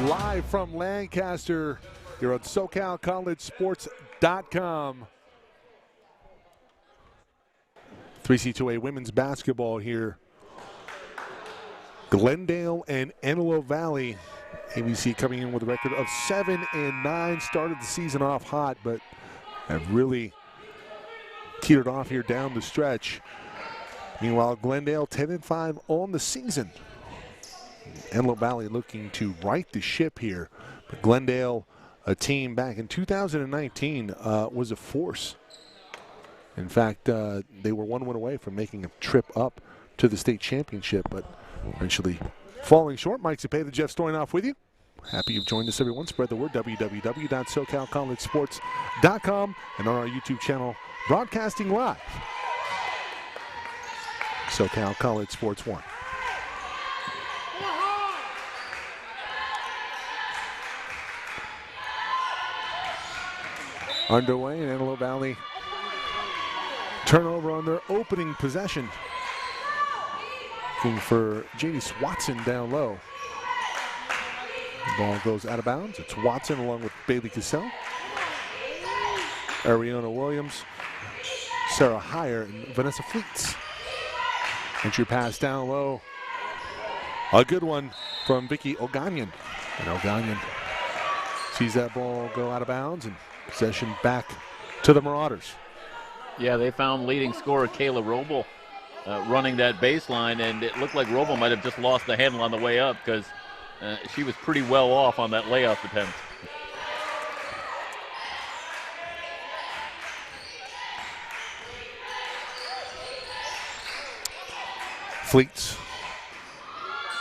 live from Lancaster here on SoCalCollegeSports.com. 3C2A women's basketball here. Glendale and Antelope Valley. AVC coming in with a record of 7-9. Started the season off hot, but have really teetered off here down the stretch. Meanwhile, Glendale 10-5 on the season. Antelope Valley looking to right the ship here. But Glendale, a team back in 2019, was a force. In fact, they were one win away from making a trip up to the state championship, but eventually falling short. Mike Cepeda, Jeff Stoynoff with you. Happy you've joined us, everyone. Spread the word, www.SoCalCollegeSports.com, and on our YouTube channel, broadcasting live. SoCal College Sports 1. Underway in Antelope Valley. Turnover on their opening possession. Looking for J.D. Swatson down low. The ball goes out of bounds. It's Watson along with Bailey Cassell, Ariana Williams, Sarah Heyer, and Vanessa Fleets. Entry pass down low. A good one from Vicky Oganyan. And Oganyan sees that ball go out of bounds, and possession back to the Marauders. Yeah, they found leading scorer Kayla Roble running that baseline, and it looked like Roble might have just lost the handle on the way up because she was pretty well off on that layup attempt. Fleets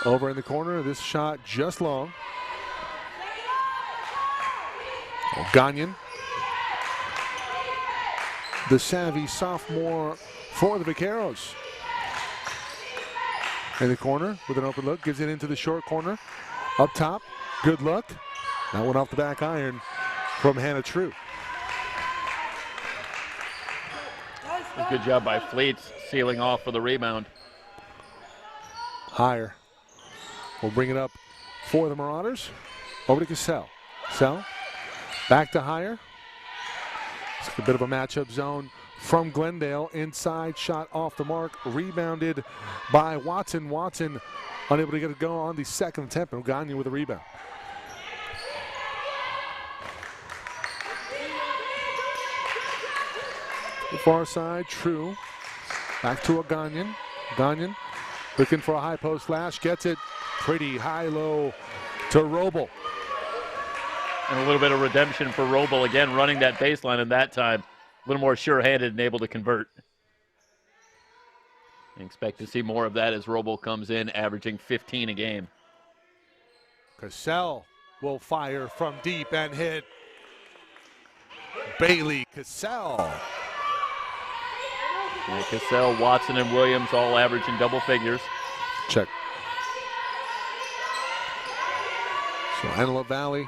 over in the corner. This shot just long. Oganyan, the savvy sophomore for the Vaqueros. In the corner with an open look, gives it into the short corner. Up top, good look. That one off the back iron from Hannah True. Good job by Fleets sealing off for the rebound. Heyer will bring it up for the Marauders. Over to Cassell. Cassell back to Heyer. It's a bit of a matchup zone from Glendale. Inside shot off the mark. Rebounded by Watson. Watson unable to get it going on the second attempt. And Oganyan with a rebound. The far side, True. Back to Oganyan. Oganyan looking for a high post flash. Gets it pretty high-low to Roble. And a little bit of redemption for Roble, again, running that baseline in that time. A little more sure-handed and able to convert. And expect to see more of that as Roble comes in, averaging 15 a game. Cassell will fire from deep and hit. Bailey Cassell. And Cassell, Watson, and Williams all averaging double figures. Check. So Antelope Valley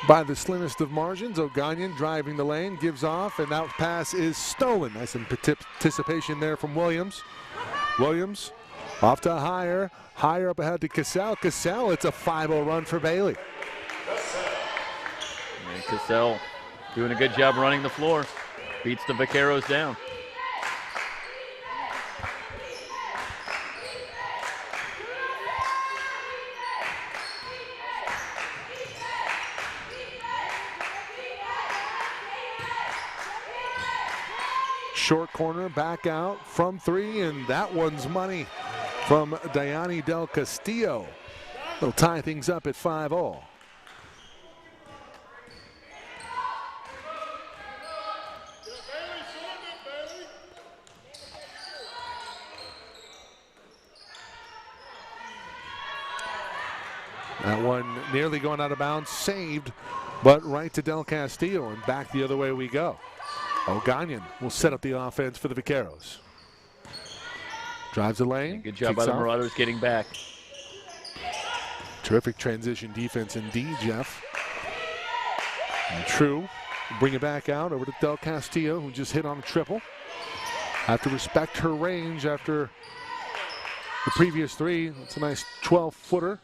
by the slimmest of margins. Oganyan driving the lane, gives off, and that pass is stolen. Nice anticipation there from Williams. Williams off to Heyer. Heyer up ahead to Cassell. Cassell, it's a 5-0 run for Bailey. And Cassell doing a good job running the floor. Beats the Vaqueros down. Short corner, back out from three, and that one's money from Diane Del Castillo. They'll tie things up at 5-0. That one nearly going out of bounds, saved, but right to Del Castillo, and back the other way we go. Oganyan will set up the offense for the Vaqueros. Drives the lane. Good job by the Marauders getting back. Terrific transition defense indeed, Jeff. And True bring it back out over to Del Castillo, who just hit on a triple. Have to respect her range after the previous three. That's a nice 12-footer.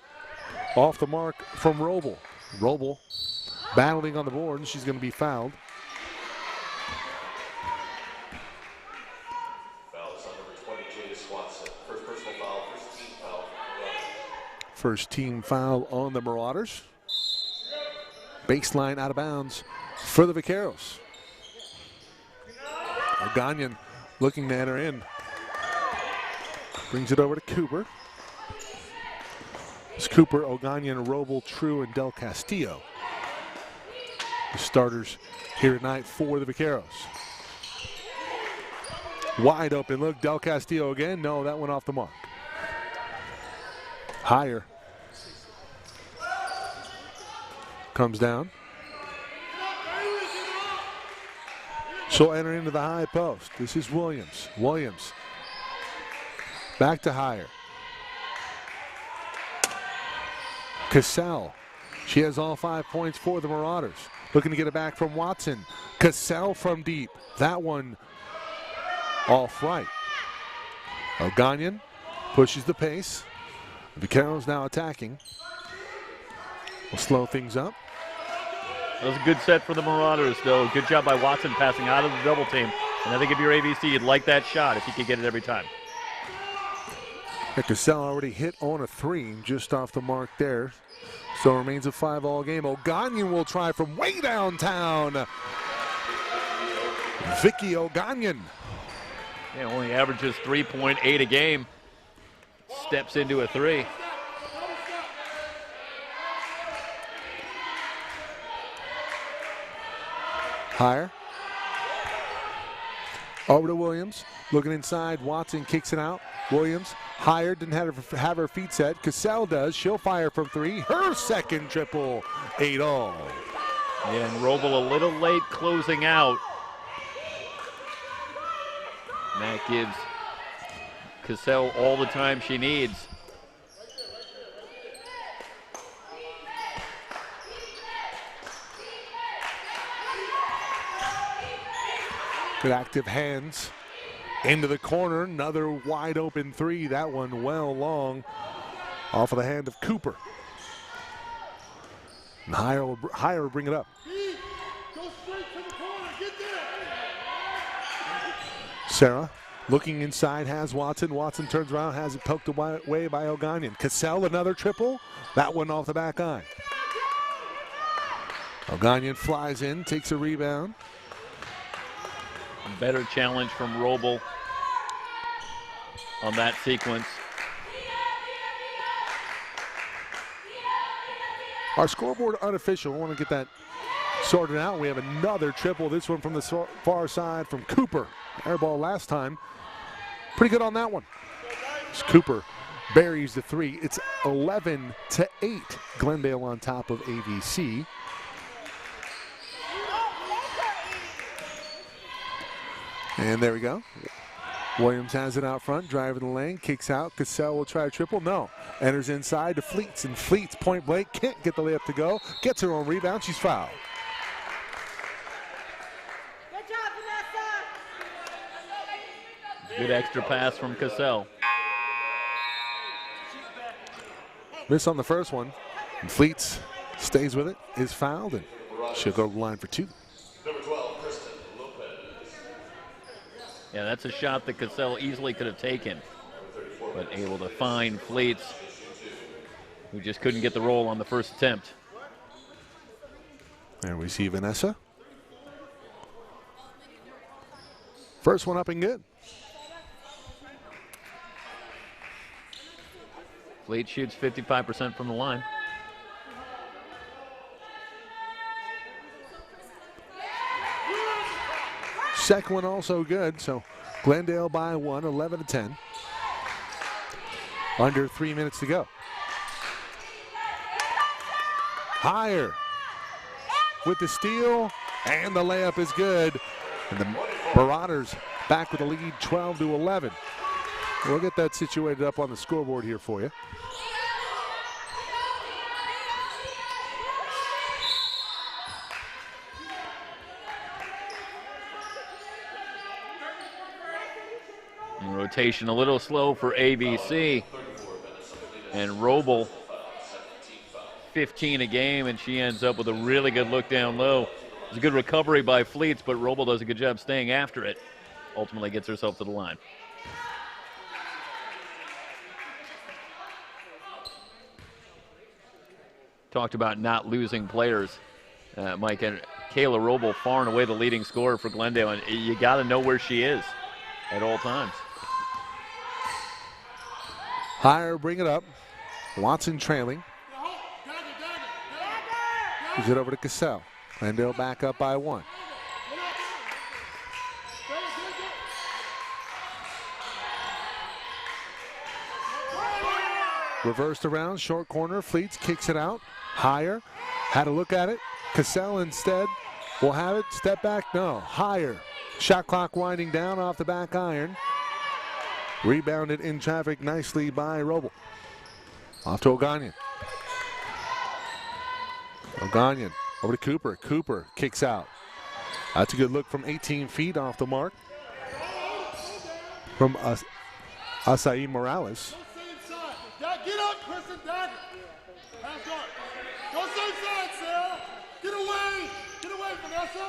off the mark from Roble. Roble battling on the board, and she's going to be fouled. First team foul on the Marauders. Baseline out of bounds for the Vaqueros. O'Gagnon looking to enter in. Brings it over to Cooper. It's Cooper, O'Gagnon, Roble, True, and Del Castillo. The starters here tonight for the Vaqueros. Wide open look, Del Castillo again. No, that went off the mark. Higher. Comes down. She'll enter into the high post. This is Williams. Williams. Back to Higher. Cassell. She has all 5 points for the Marauders. Looking to get it back from Watson. Cassell from deep. That one off right. O'Gagnon pushes the pace. The Vaqueros now attacking. We'll slow things up. That was a good set for the Marauders, though. Good job by Watson passing out of the double team. And I think if you're AVC, you'd like that shot if you could get it every time. Cassell already hit on a 3, just off the mark there. So it remains a 5-all game. O'Gagnon will try from way downtown. Vicky O'Gagnon. Yeah, only averages 3.8 a game. Steps into a 3. Higher. Over to Williams. Looking inside. Watson kicks it out. Williams. Higher. Didn't have her feet set. Cassell does. She'll fire from 3. Her second triple. 8-all. Yeah, and Roble a little late closing out. And that gives Cassell all the time she needs. Good active hands into the corner. Another wide open 3. That one well long off of the hand of Cooper. And Higher will bring it up. Sarah looking inside, has Watson. Watson turns around, has it poked away by O'Gagnon. Cassell, another triple. That one off the back eye. O'Gagnon flies in, takes a rebound. A better challenge from Roble on that sequence. Our scoreboard unofficial. I want to get that sorted out. We have another triple. This one from the far side from Cooper. Air ball last time. Pretty good on that one. As Cooper buries the 3. It's 11-8. Glendale on top of AVC. And there we go. Williams has it out front, driving the lane, kicks out. Cassell will try a triple. No. Enters inside to Fleets, and Fleets point blank can't get the layup to go. Gets her own rebound. She's fouled. Good job, Vanessa. Good extra pass from Cassell. Miss on the first one. And Fleets stays with it, is fouled, and she'll go to the line for 2. Yeah, that's a shot that Cassell easily could have taken, but able to find Fleets, who just couldn't get the roll on the first attempt. There we see Vanessa. First one up and good. Fleet shoots 55% from the line. Second one also good, so Glendale by 1, 11-10. Under 3 minutes to go. Higher with the steal, and the layup is good. And the Marauders back with the lead, 12-11. We'll get that situated up on the scoreboard here for you. Rotation a little slow for AVC, and Roble 15 a game, and she ends up with a really good look down low. It's a good recovery by Fleets, but Roble does a good job staying after it. Ultimately gets herself to the line. Talked about not losing players, Mike, and Kayla Roble far and away the leading scorer for Glendale, and you got to know where she is at all times. Higher, bring it up. Watson trailing. Gives it over to Cassell. Glendale back up by 1. Reversed around, short corner. Fleets kicks it out. Higher, had a look at it. Cassell instead will have it. Step back, no. Higher. Shot clock winding down off the back iron. Rebounded in traffic nicely by Roble. Off to O'Gagnon. O'Gagnon over to Cooper. Cooper kicks out. That's a good look from 18 feet off the mark from Acai Morales. Get up, Kristen. Pass on. Go same side, Sarah. Get away. Get away, Vanessa.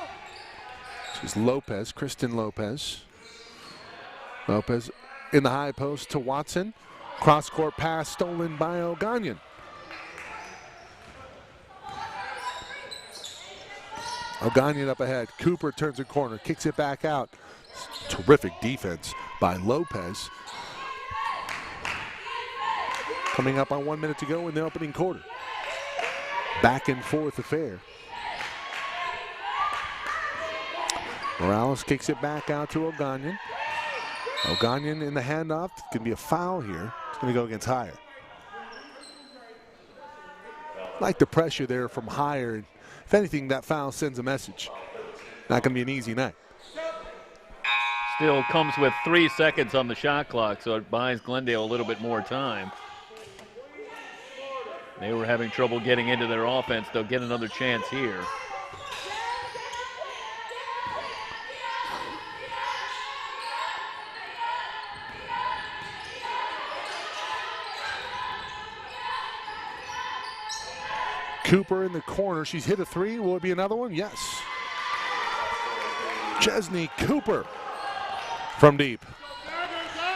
This is Lopez, Kristen Lopez. Lopez in the high post to Watson. Cross-court pass stolen by O'Gagnon. O'Gagnon up ahead. Cooper turns a corner, kicks it back out. Terrific defense by Lopez. Coming up on 1 minute to go in the opening quarter. Back and forth affair. Morales kicks it back out to O'Gagnon. O'Gagnon in the handoff. It's going to be a foul here. It's going to go against Higher. Like the pressure there from Higher. If anything, that foul sends a message. Not going to be an easy night. Still comes with 3 seconds on the shot clock, so it buys Glendale a little bit more time. They were having trouble getting into their offense. They'll get another chance here. Cooper in the corner. She's hit a 3. Will it be another one? Yes. Chesney Cooper from deep.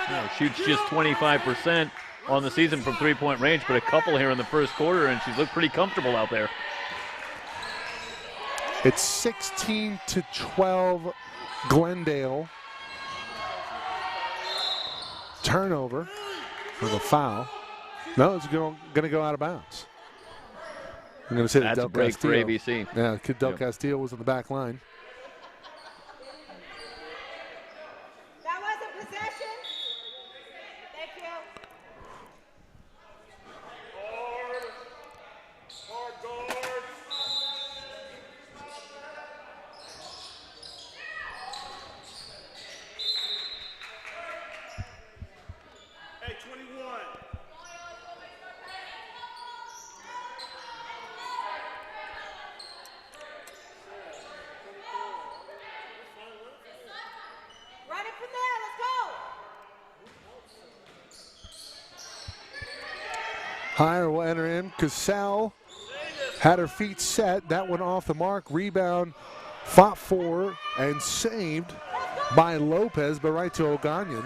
Yeah, shoots just 25% on the season from three-point range, but a couple here in the first quarter, and she's looked pretty comfortable out there. It's 16-12 Glendale. Turnover for the foul. No, it's going to go out of bounds. I'm going to say that That's a break for AVC. Yeah, Del Castillo was on the back line. That was a possession. Thank you. Hard guard. Hey, 21. Run it from there. Let's go. Higher will enter in. Cassell had her feet set. That one off the mark. Rebound fought for and saved by Lopez, but right to O'Gagnon.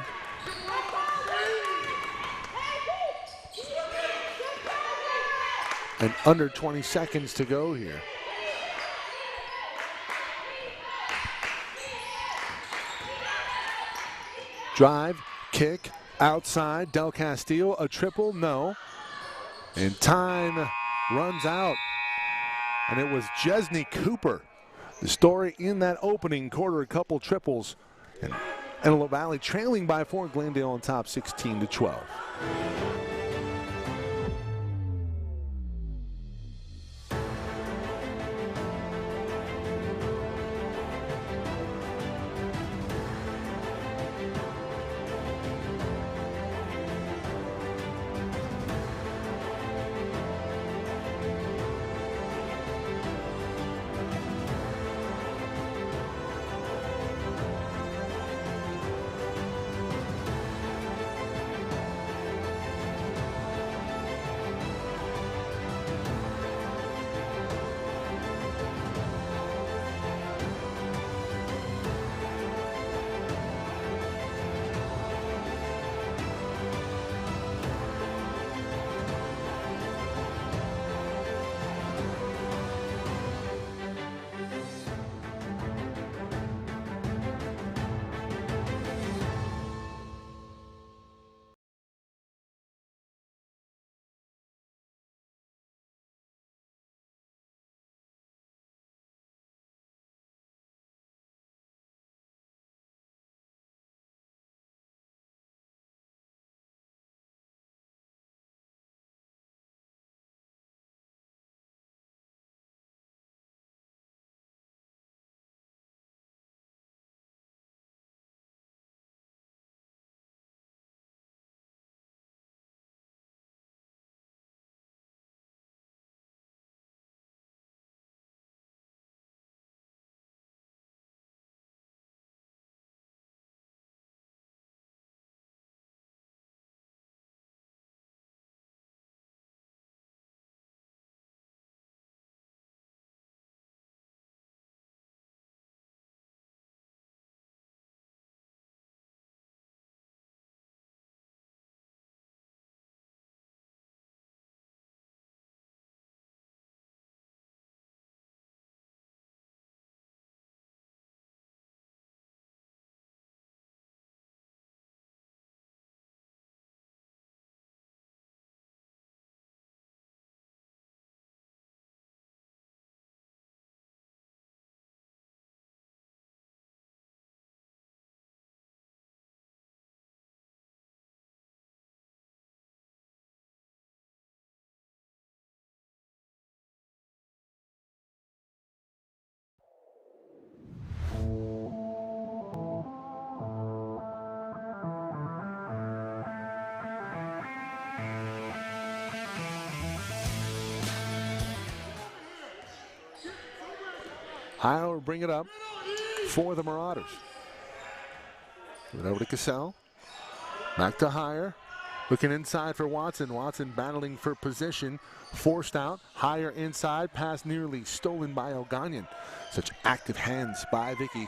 And under 20 seconds to go here. Drive, kick, outside. Del Castillo, a triple, no. And time runs out. And it was Chesney Cooper. The story in that opening quarter, a couple triples. And Antelope Valley trailing by 4, Glendale on top 16-12. Heil will bring it up for the Marauders. Give it over to Cassell. Back to Heyer. Looking inside for Watson. Watson battling for position. Forced out. Heyer inside. Pass nearly stolen by O'Gagnon. Such active hands by Vicky.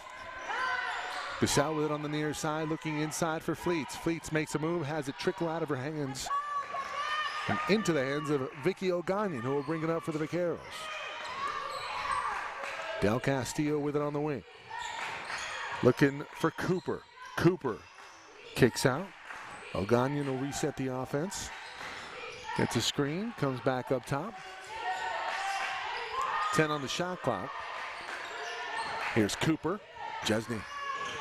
Cassell with it on the near side. Looking inside for Fleets. Fleets makes a move. Has it trickle out of her hands. And into the hands of Vicky O'Gagnon, who will bring it up for the Vaqueros. Del Castillo with it on the wing. Looking for Cooper. Cooper kicks out. O'Gagnon will reset the offense. Gets a screen, comes back up top. 10 on the shot clock. Here's Cooper. Jesney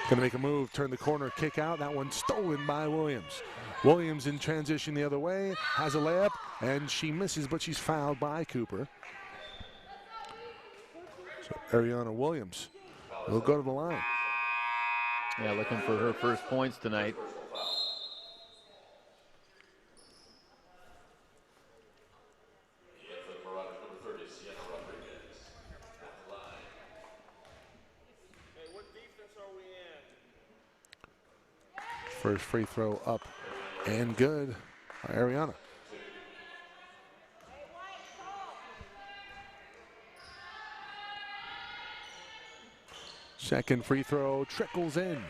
gonna make a move, turn the corner, kick out. That one stolen by Williams. Williams in transition the other way, has a layup, and she misses, but she's fouled by Cooper. So Ariana Williams will go to the line. Yeah, looking for her first points tonight. First free throw up and good by Ariana. Second free throw trickles in.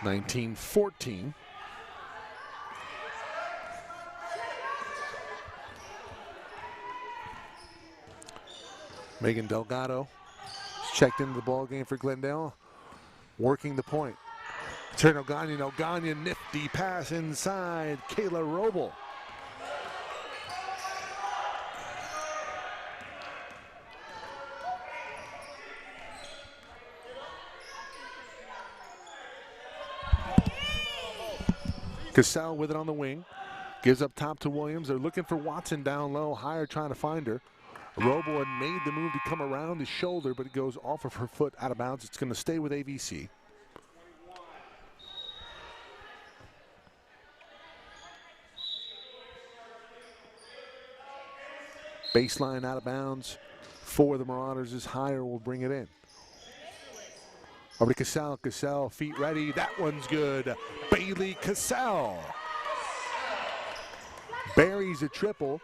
19-14. Megan Delgado is checked into the ball game for Glendale, working the point. Turn O'Gagnon. O'Gagnon, nifty pass inside. Kayla Roble. Cassell with it on the wing. Gives up top to Williams. They're looking for Watson down low. Heyer trying to find her. Roble had made the move to come around his shoulder, but it goes off of her foot out of bounds. It's going to stay with AVC. Baseline out of bounds for the Marauders as Heyer will bring it in. Over to Cassell. Cassell, feet ready. That one's good. Bailey Cassell buries a triple.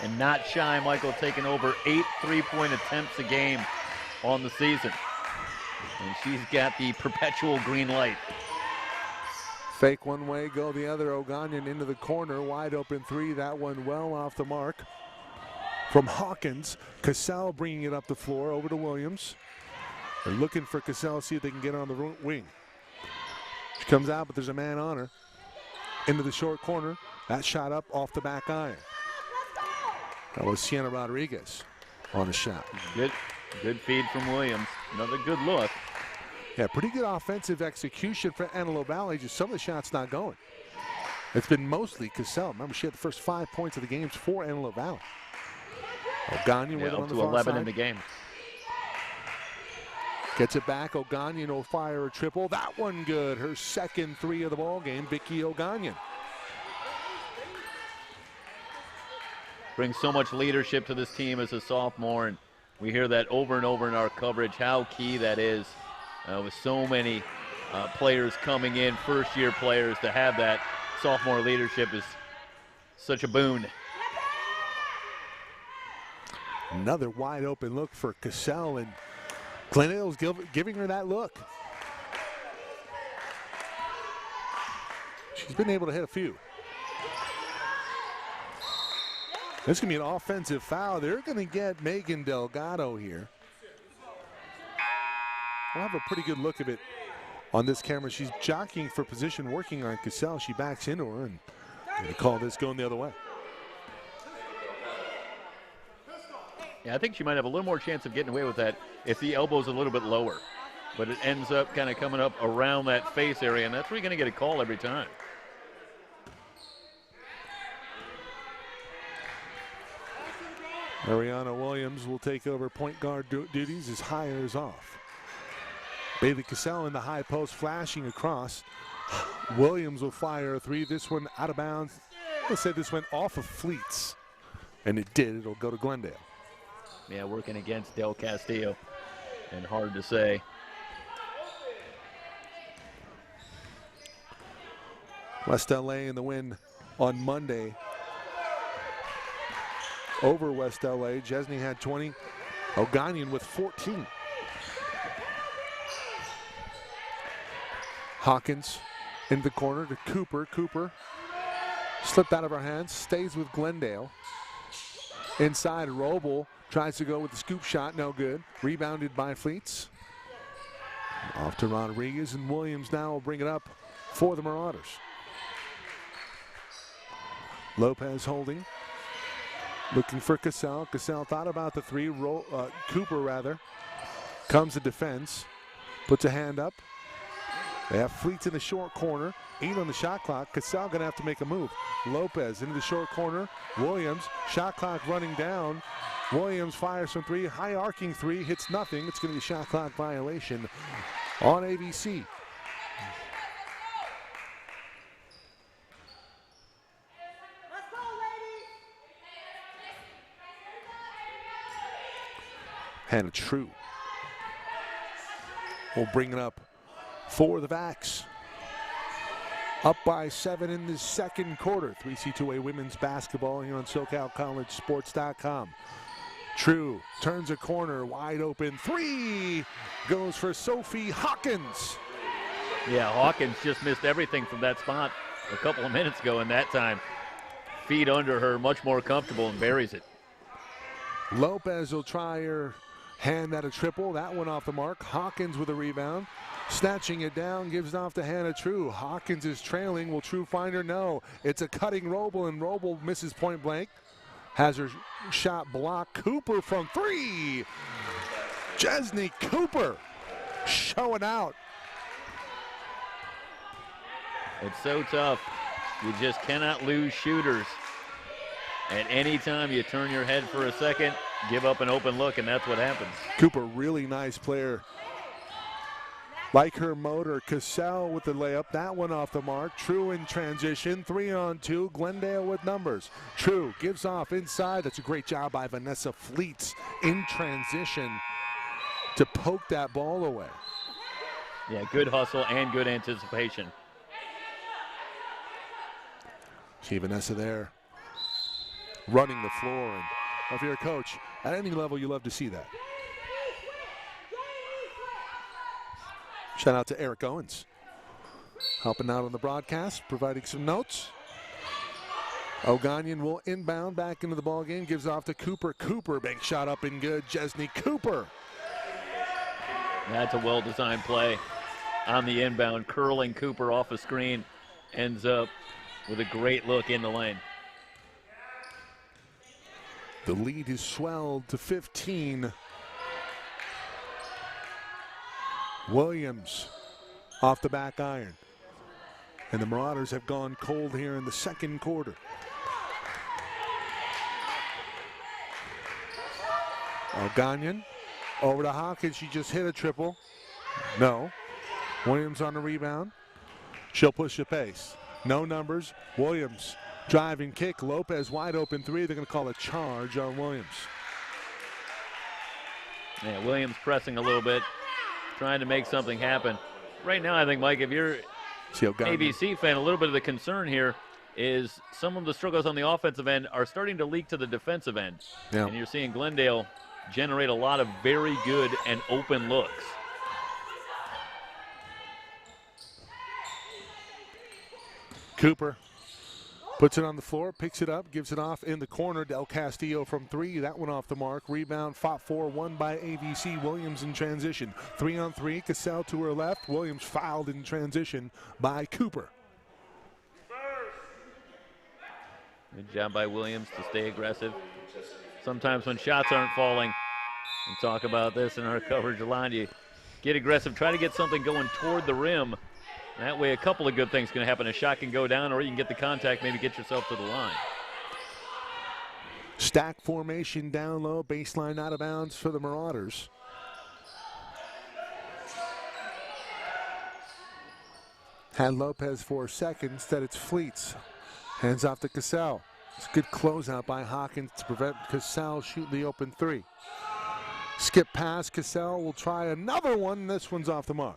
And not shy, Michael, taking over 8 3-point attempts a game on the season. And she's got the perpetual green light. Fake one way, go the other. O'Gagnon into the corner, wide open three. That one well off the mark. From Hawkins, Cassell bringing it up the floor over to Williams. They're looking for Cassell, see if they can get her on the wing. She comes out, but there's a man on her. Into the short corner. That shot up off the back iron. That was Sienna Rodriguez on the shot. Good feed from Williams. Another good look. Yeah, pretty good offensive execution for Antelope Valley. Just some of the shots not going. It's been mostly Cassell. Remember, she had the first 5 points of the games for Antelope Valley. O'Gagnon with it on the far 11 side. in the game. Gets it back. O'Gagnon will fire a triple. That one good. Her second three of the ball game. Vicky O'Gagnon. Brings so much leadership to this team as a sophomore, and we hear that over and over in our coverage, how key that is with so many players coming in, first-year players, to have that sophomore leadership is such a boon. Another wide open look for Cassell, and Glendale's giving her that look. She's been able to hit a few. This is going to be an offensive foul. They're going to get Megan Delgado here. We'll have a pretty good look of it on this camera. She's jockeying for position, working on Cassell. She backs into her, and they call this going the other way. Yeah, I think she might have a little more chance of getting away with that if the elbow's a little bit lower. But it ends up kind of coming up around that face area, and that's where you're going to get a call every time. Ariana Williams will take over point guard duties as Heyer is off. Bailey Cassell in the high post, flashing across. Williams will fire a three. This one out of bounds. I said this went off of Fleets. And it did. It'll go to Glendale. Yeah, working against Del Castillo. And hard to say. West LA in the win on Monday over West LA. Jesney had 20. O'Gonian with 14. Hawkins into the corner to Cooper. Cooper slipped out of our hands, stays with Glendale. Inside, Roble tries to go with the scoop shot, no good. Rebounded by Fleets. Off to Rodriguez, and Williams now will bring it up for the Marauders. Lopez holding. Looking for Cassell. Cassell thought about the three. Cooper, rather, comes to defense. Puts a hand up. They have Fleets in the short corner. 8 on the shot clock. Cassell going to have to make a move. Lopez into the short corner. Williams, shot clock running down. Williams fires from 3. High arcing 3. Hits nothing. It's going to be a shot clock violation on AVC. Hannah True will bring it up for the Vacs. Up by 7 in the second quarter. 3C2A women's basketball here on SoCalCollegeSports.com. True turns a corner, wide open. 3 goes for Sophie Hawkins. Yeah, Hawkins just missed everything from that spot a couple of minutes ago, and that time feet under her, much more comfortable, and buries it. Lopez will try her hand at a triple. That one off the mark. Hawkins with a rebound. Snatching it down, gives it off to Hannah True. Hawkins is trailing. Will True find her? No. It's a cutting Roble, and Roble misses point blank. Has her shot blocked. Cooper from 3. Jesney Cooper showing out. It's so tough. You just cannot lose shooters. At any time you turn your head for a second, give up an open look, and that's what happens. Cooper, really nice player. Like her motor. Cassell with the layup. That one off the mark. True in transition. 3-on-2. Glendale with numbers. True gives off inside. That's a great job by Vanessa Fleets in transition to poke that ball away. Yeah, good hustle and good anticipation. See Vanessa there running the floor. And if you're a coach, at any level, you love to see that. Shout out to Eric Owens, helping out on the broadcast, providing some notes. O'Gonian will inbound back into the ball game, gives off to Cooper. Cooper, big shot up and good. Jesney Cooper. That's a well-designed play on the inbound, curling Cooper off a screen, ends up with a great look in the lane. The lead is swelled to 15. Williams off the back iron. And the Marauders have gone cold here in the second quarter. O'Gonian over to Hawkins. She just hit a triple. No. Williams on the rebound. She'll push the pace. No numbers. Williams drive and kick. Lopez wide open 3. They're going to call a charge on Williams. Yeah, Williams pressing a little bit, trying to make something happen. Right now, I think, Mike, if you're ABC fan, a little bit of the concern here is some of the struggles on the offensive end are starting to leak to the defensive end. Yeah. And you're seeing Glendale generate a lot of very good and open looks. Cooper puts it on the floor, picks it up, gives it off in the corner. Del Castillo from 3. That one off the mark. Rebound, fought for, won by AVC. Williams in transition. 3-on-3. Cassell to her left. Williams fouled in transition by Cooper. Good job by Williams to stay aggressive. Sometimes when shots aren't falling, we talk about this in our coverage line, you get aggressive, try to get something going toward the rim. That way a couple of good things can happen. A shot can go down, or you can get the contact, maybe get yourself to the line. Stack formation down low, baseline out of bounds for the Marauders. Had Lopez for a second, instead it's Fleets. Hands off to Cassell. It's a good closeout by Hawkins to prevent Cassell shooting the open three. Skip pass, Cassell will try another one. This one's off the mark.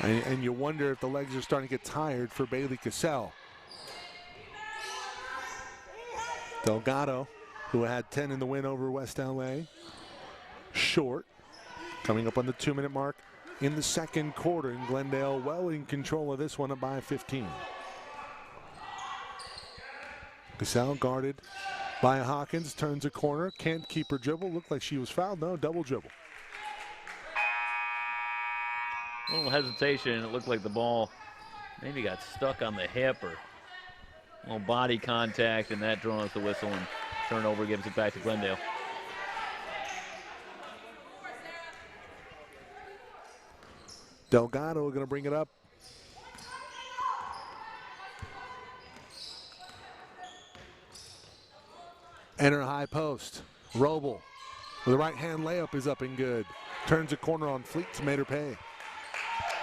And you wonder if the legs are starting to get tired for Bailey Cassell. Delgado, who had 10 in the win over West LA. Short, coming up on the 2-minute mark in the second quarter. And Glendale well in control of this one by 15. Cassell guarded by Hawkins, turns a corner, can't keep her dribble. Looked like she was fouled. No, double dribble. A little hesitation. It looked like the ball maybe got stuck on the hip or a little body contact, and that draws the whistle, and turnover gives it back to Glendale. Delgado going to bring it up. Enter high post. Roble with a right-hand layup is up and good. Turns a corner on Fleets, made her pay.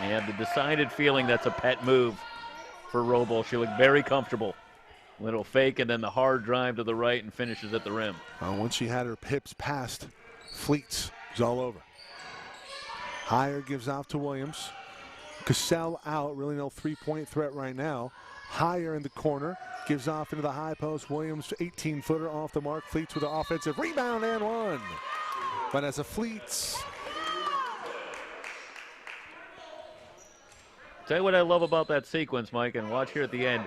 Yeah, the decided feeling that's a pet move for Roble. She looked very comfortable. Little fake and then the hard drive to the right and finishes at the rim. Once she had her hips past Fleets, it was all over. Higher gives off to Williams. Cassell out, really no three-point threat right now. Higher in the corner, gives off into the high post. Williams, 18-footer off the mark. Fleets with the offensive rebound and one. Vanessa Fleets. Tell you what I love about that sequence, Mike, and watch here at the end.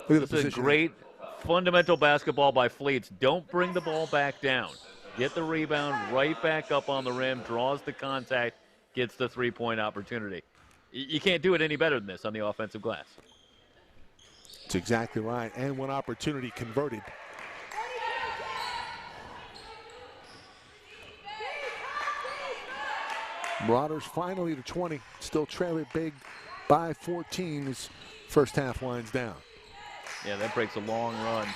Look at the This is a great fundamental basketball by Fleets. Don't bring the ball back down. Get the rebound right back up on the rim, draws the contact, gets the three-point opportunity. You can't do it any better than this on the offensive glass. That's exactly right, and one opportunity converted. Marauders finally to 20, still trailing big by 14 as first half winds down. Yeah, that breaks a long run.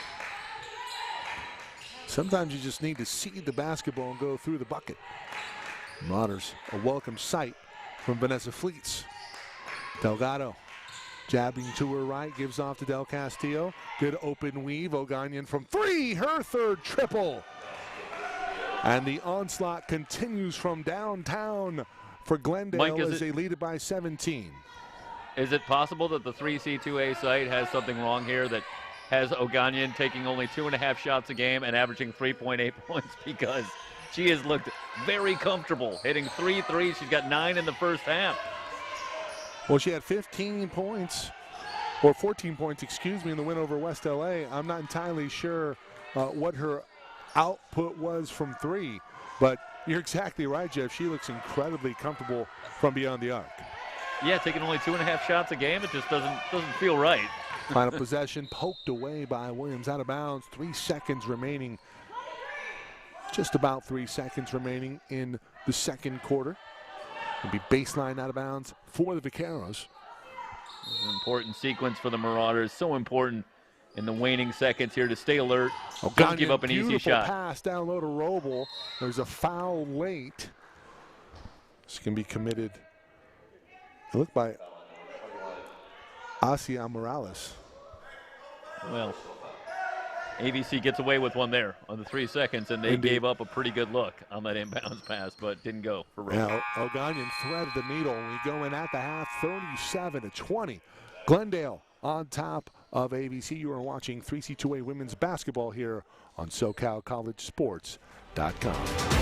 Sometimes you just need to see the basketball and go through the bucket. Marauders, a welcome sight from Vanessa Fleets. Delgado jabbing to her right, gives off to Del Castillo. Good open weave. Oganyan from three, her third triple. And the onslaught continues from downtown for Glendale, Mike, as they lead it by 17. Is it possible that the 3C2A site has something wrong here, that has Oganyan taking only 2.5 shots a game and averaging 3.8 points, because she has looked very comfortable hitting 3 threes. She's got 9 in the first half. Well, she had 15 points, or 14 points, excuse me, in the win over West LA. I'm not entirely sure what her output was from three, but you're exactly right, Jeff. She looks incredibly comfortable from beyond the arc. Yeah, taking only 2.5 shots a game, it just doesn't feel right. Final possession poked away by Williams, out of bounds. 3 seconds remaining. Just about 3 seconds remaining in the second quarter. It'll be baseline out of bounds for the Vaqueros. An important sequence for the Marauders. So important in the waning seconds here to stay alert. Don't give up an easy shot. Pass down low to Roble. There's a foul late. This can be committed. It looked by Asia Morales. Well, AVC gets away with one there on the 3 seconds, and they gave up a pretty good look on that inbounds pass, but didn't go for Roble. Now, Oganyan threaded the needle, and we go in at the half, 37-20. Glendale on top of AVC. You are watching 3C2A women's basketball here on SoCalCollegeSports.com.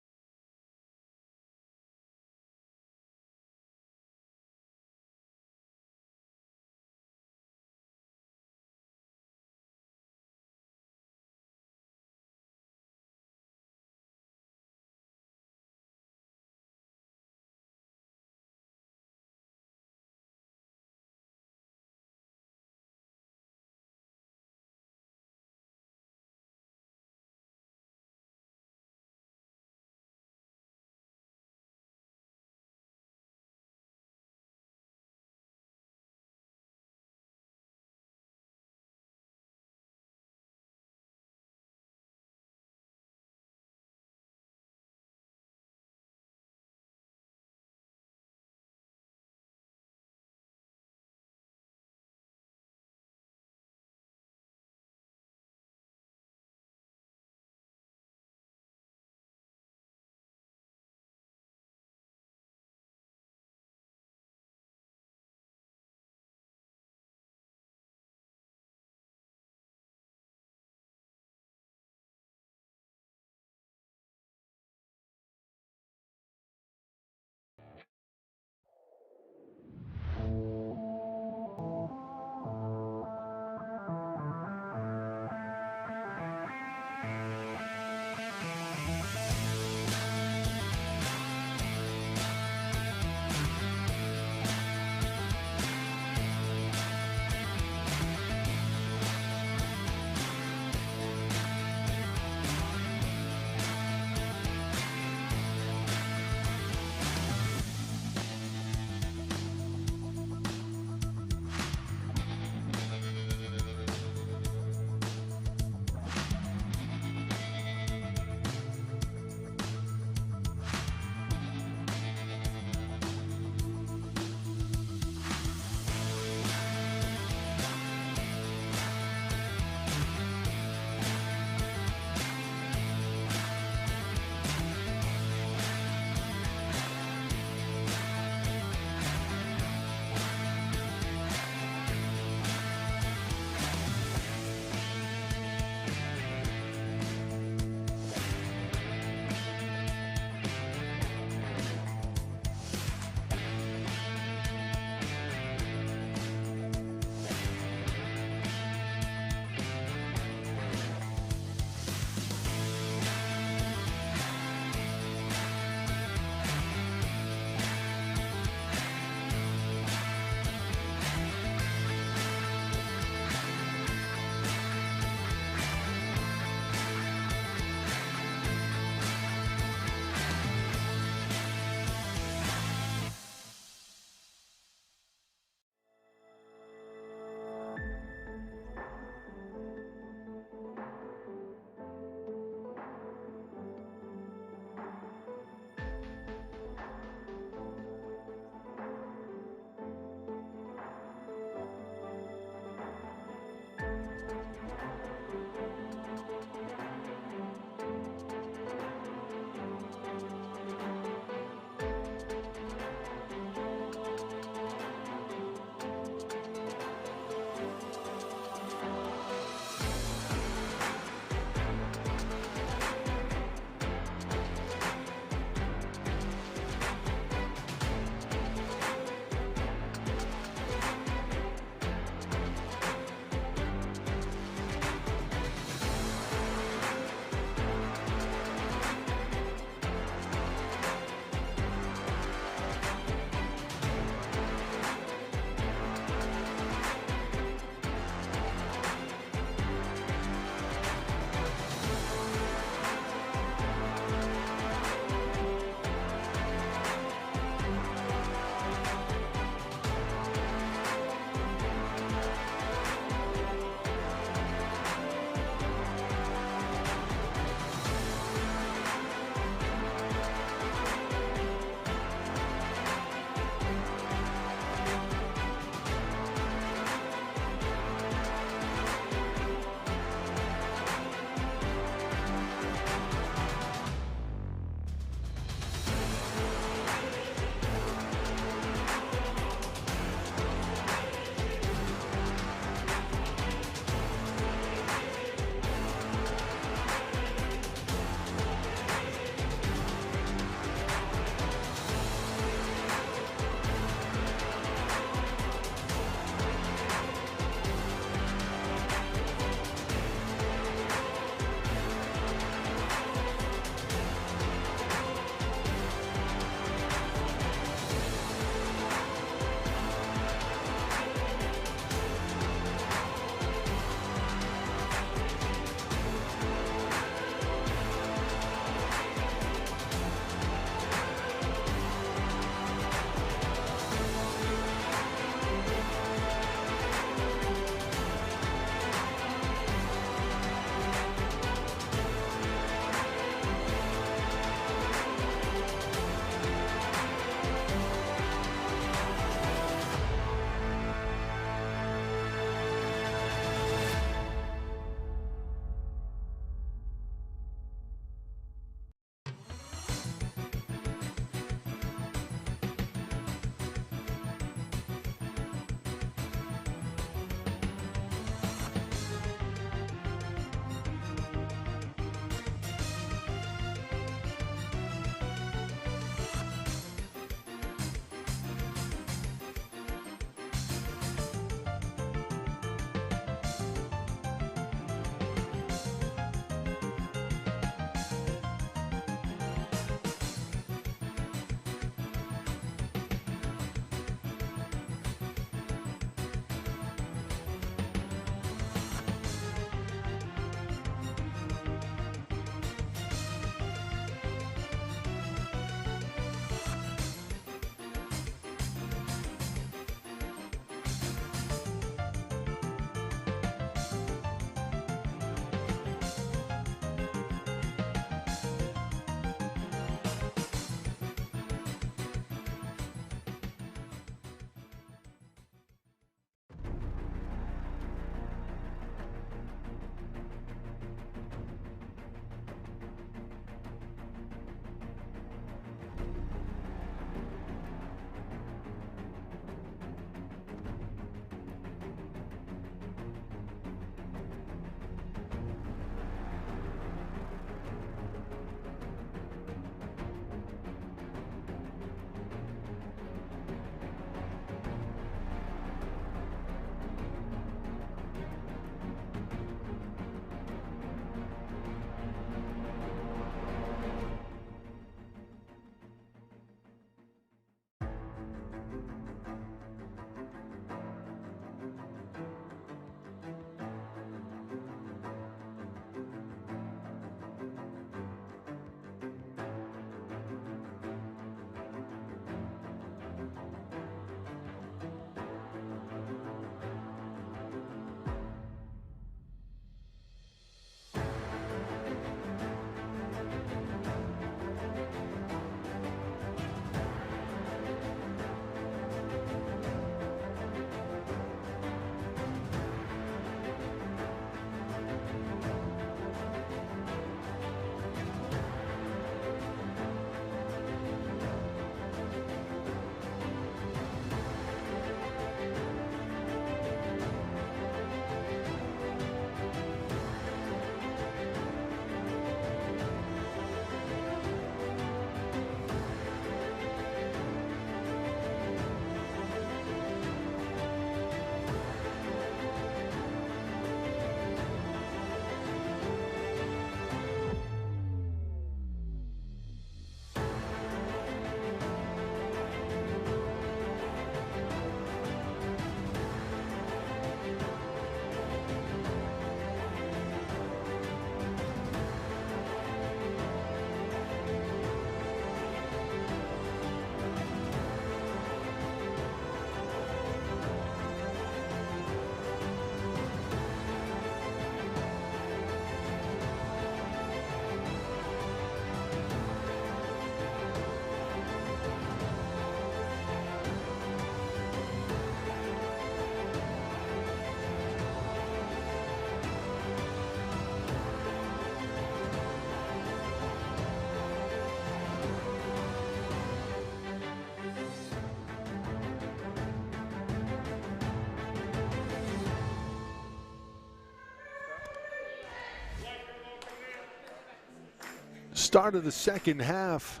start of the second half.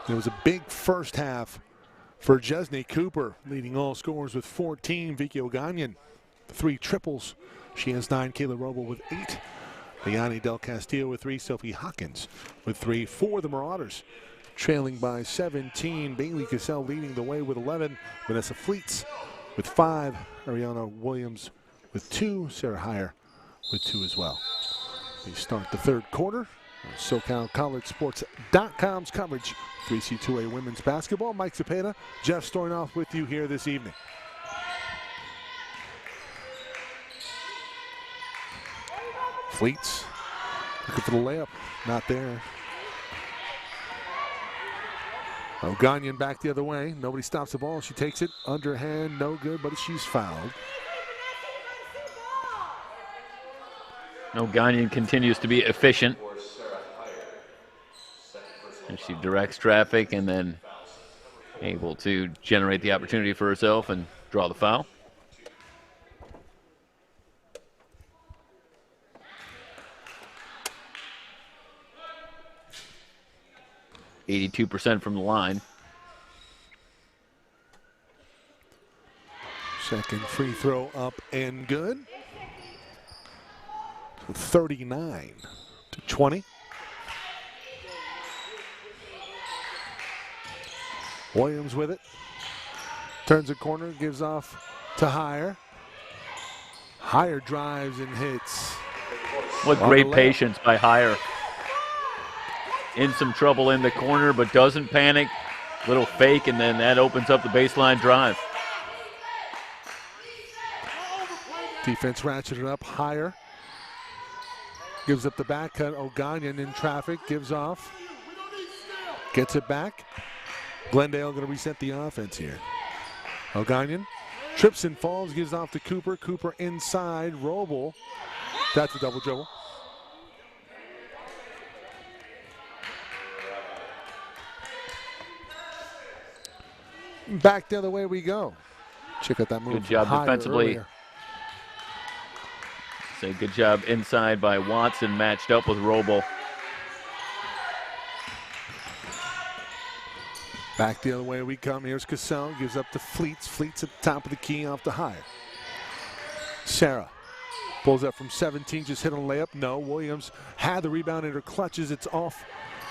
It was a big first half for Jesney Cooper, leading all scorers with 14. Vicky Oganyan, 3 triples. She has 9. Kayla Roble with 8. Liani Del Castillo with 3. Sophie Hawkins with 3 for the Marauders. Trailing by 17. Bailey Cassell leading the way with 11. Vanessa Fleets with 5. Ariana Williams with 2. Sarah Heyer with 2 as well. We start the third quarter. SoCalCollegeSports.com's coverage. 3C2A women's basketball. Mike Cepeda, Jeff Stornoff with you here this evening. Fleets looking for the layup. Not there. Oganyan back the other way. Nobody stops the ball. She takes it. Underhand, no good, but she's fouled. Oganyan continues to be efficient. And she directs traffic and then able to generate the opportunity for herself and draw the foul. %82 from the line. Second free throw up and good. 39-20. Williams with it. Turns a corner, gives off to Heyer. Heyer drives and hits. What great patience by Heyer. In some trouble in the corner, but doesn't panic. Little fake, and then that opens up the baseline drive. Defense ratcheted up. Heyer gives up the back cut. Oganyan in traffic, gives off. Gets it back. Glendale going to reset the offense here. Oganyan trips and falls, gives off to Cooper. Cooper inside. Roble. That's a double dribble. Back the other way we go. Check out that move. Good job defensively. Earlier. Say good job inside by Watson, matched up with Roble. Back the other way we come. Here's Cassell. Gives up to Fleets. Fleets at the top of the key off the Heyer. Sarah pulls up from 17. Just hit a layup. No. Williams had the rebound in her clutches. It's off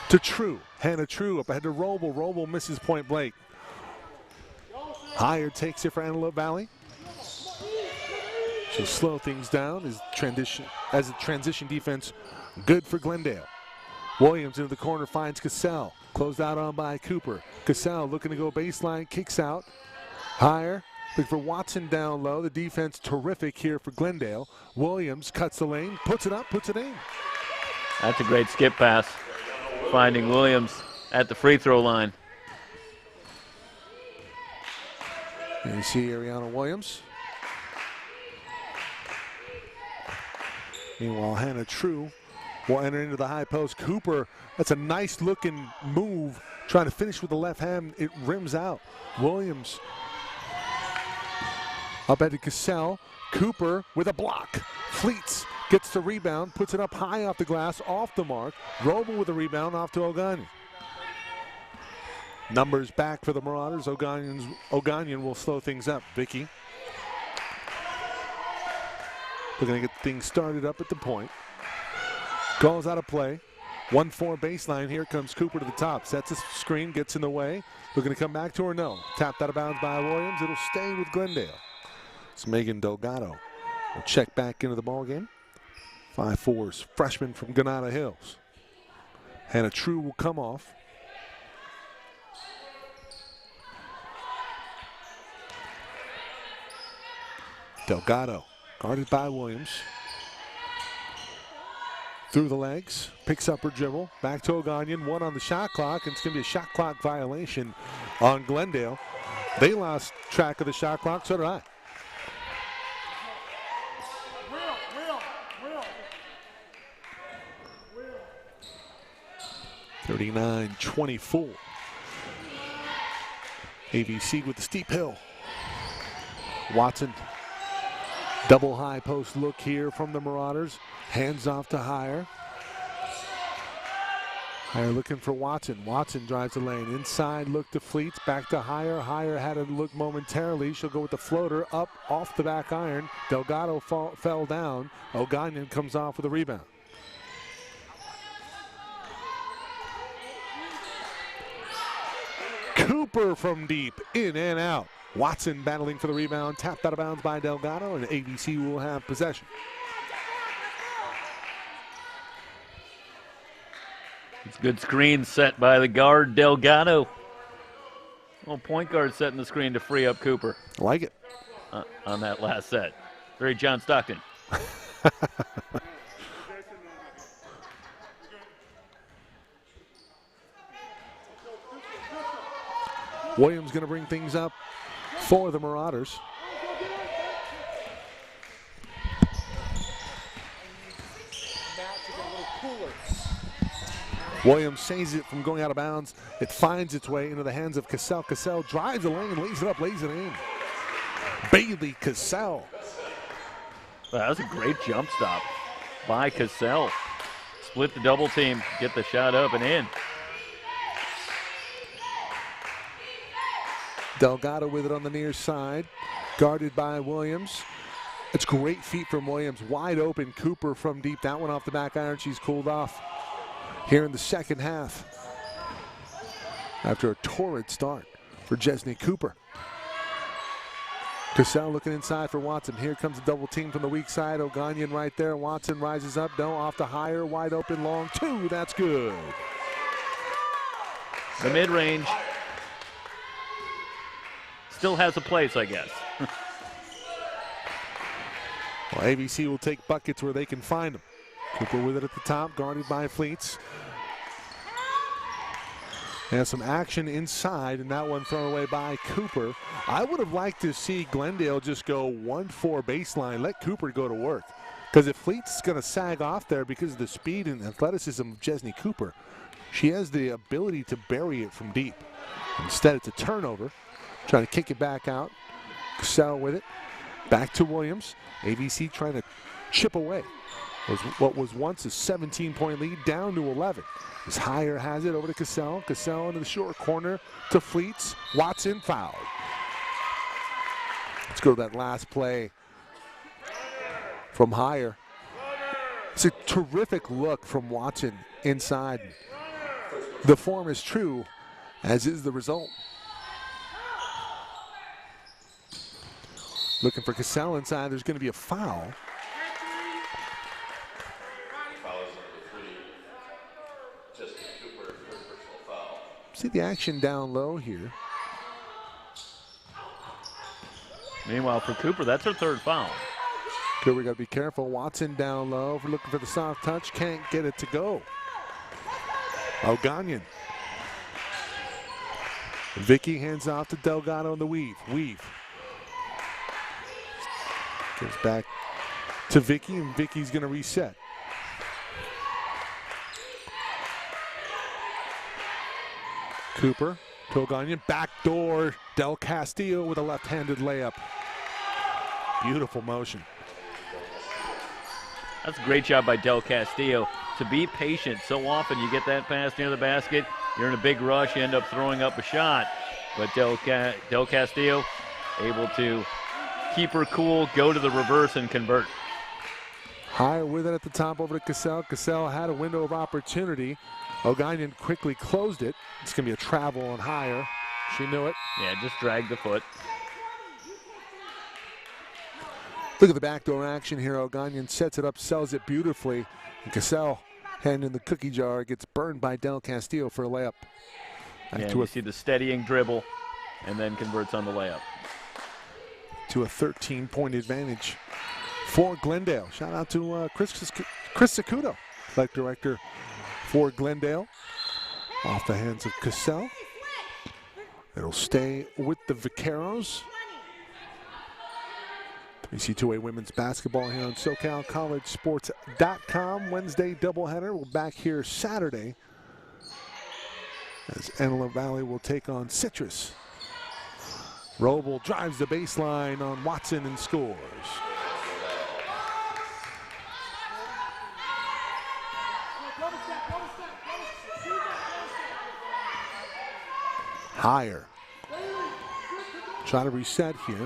to True. Hannah True up ahead to Roble. Roble misses point blank. Heyer takes it for Antelope Valley. She'll slow things down as a transition defense. Good for Glendale. Williams into the corner finds Cassell. Closed out on by Cooper. Cassell looking to go baseline, kicks out. Heyer looking for Watson down low. The defense terrific here for Glendale. Williams cuts the lane, puts it up, puts it in. That's a great skip pass. Finding Williams at the free throw line. And you see Ariana Williams. Meanwhile, Hannah True will enter into the high post. Cooper, that's a nice looking move. Trying to finish with the left hand. It rims out. Williams up at Cassell. Cooper with a block. Fleets gets the rebound, puts it up high off the glass, off the mark. Roble with a rebound off to Oganyan. Numbers back for the Marauders. Oganyan will slow things up. Vicky looking to get things started up at the point. Calls out of play. 1-4 baseline. Here comes Cooper to the top. Sets a screen, gets in the way. Looking to come back to her, no. Tapped out of bounds by Williams. It'll stay with Glendale. It's Megan Delgado. Will check back into the ballgame. 5'4's freshman from Granada Hills. Hannah True will come off. Delgado guarded by Williams. Through the legs, picks up her dribble. Back to Oganyan, 1 on the shot clock, and it's going to be a shot clock violation on Glendale. They lost track of the shot clock, so did I. Will. 39-24. AVC with the steep hill. Watson. Double high post look here from the Marauders. Hands off to Heyer. Higher looking for Watson. Watson drives the lane. Inside, look to Fleets. Back to Higher. Higher had to look momentarily. She'll go with the floater up off the back iron. Delgado fell down. O'Gagnon comes off with a rebound. Cooper from deep, in and out. Watson battling for the rebound. Tapped out of bounds by Delgado, and AVC will have possession. It's a good screen set by the guard, Delgado. Well, point guard setting the screen to free up Cooper. I like it. On that last set. Very John Stockton. Williams going to bring things up for the Marauders. Williams saves it from going out of bounds. It finds its way into the hands of Cassell. Cassell drives the lane, lays it up, lays it in. Bailey Cassell. That was a great jump stop by Cassell. Split the double team, get the shot up and in. Delgado with it on the near side, guarded by Williams. It's great feet from Williams, wide open. Cooper from deep, that one off the back iron. She's cooled off here in the second half after a torrid start for Jesney Cooper. Cassell looking inside for Watson. Here comes a double team from the weak side. O'Gagnon right there. Watson rises up, no, off the Higher, wide open, long two, that's good. The mid-range still has a place, I guess. Well, AVC will take buckets where they can find them. Cooper with it at the top, guarded by Fleets. Has some action inside, and that one thrown away by Cooper. I would have liked to see Glendale just go 1-4 baseline, let Cooper go to work. Because if Fleets is going to sag off there because of the speed and athleticism of Jesney Cooper, she has the ability to bury it from deep. Instead, it's a turnover. Trying to kick it back out. Cassell with it. Back to Williams. AVC trying to chip away. What was once a 17-point lead down to 11. As Higher has it over to Cassell. Cassell into the short corner to Fleets. Watson fouled. Let's go to that last play from Higher. It's a terrific look from Watson inside. The form is true, as is the result. Looking for Cassell inside. There's going to be a foul. See the action down low here. Meanwhile, for Cooper, that's her third foul. Cooper got to be careful. Watson down low. We're looking for the soft touch. Can't get it to go. O'Gagnon. Vicky hands off to Delgado in the weave. Gives back to Vicky, and Vicky's going to reset. Cooper to O'Gagnon. Backdoor. Del Castillo with a left-handed layup. Beautiful motion. That's a great job by Del Castillo to be patient. So often you get that pass near the basket, you're in a big rush, you end up throwing up a shot. But Del Castillo able to keep her cool, go to the reverse, and convert. Higher with it at the top over to Cassell. Cassell had a window of opportunity. O'Gagnon quickly closed it. It's going to be a travel on Higher. She knew it. Yeah, just dragged the foot. Look at the backdoor action here. O'Gagnon sets it up, sells it beautifully. And Cassell, hand in the cookie jar, gets burned by Del Castillo for a layup. Yeah, you see the steadying dribble and then converts on the layup. To a 13-point advantage for Glendale. Shout out to Chris Sacuto, athletic director for Glendale. Off the hands of Cassell. It'll stay with the Vaqueros. 3C2A women's basketball here on SoCalCollegeSports.com. Wednesday doubleheader. We're back here Saturday as Antelope Valley will take on Citrus. Roble drives the baseline on Watson and scores. Higher. Trying to reset here,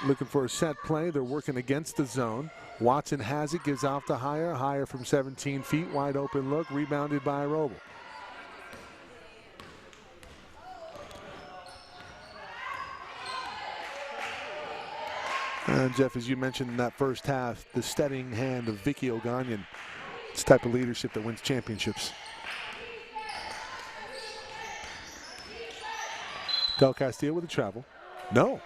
looking for a set play. They're working against the zone. Watson has it, gives off to Higher. Higher from 17 feet, wide open look, rebounded by Roble. And Jeff, as you mentioned in that first half, the steadying hand of Vicky O'Gagnon. It's the type of leadership that wins championships. Del Castillo with a travel. No.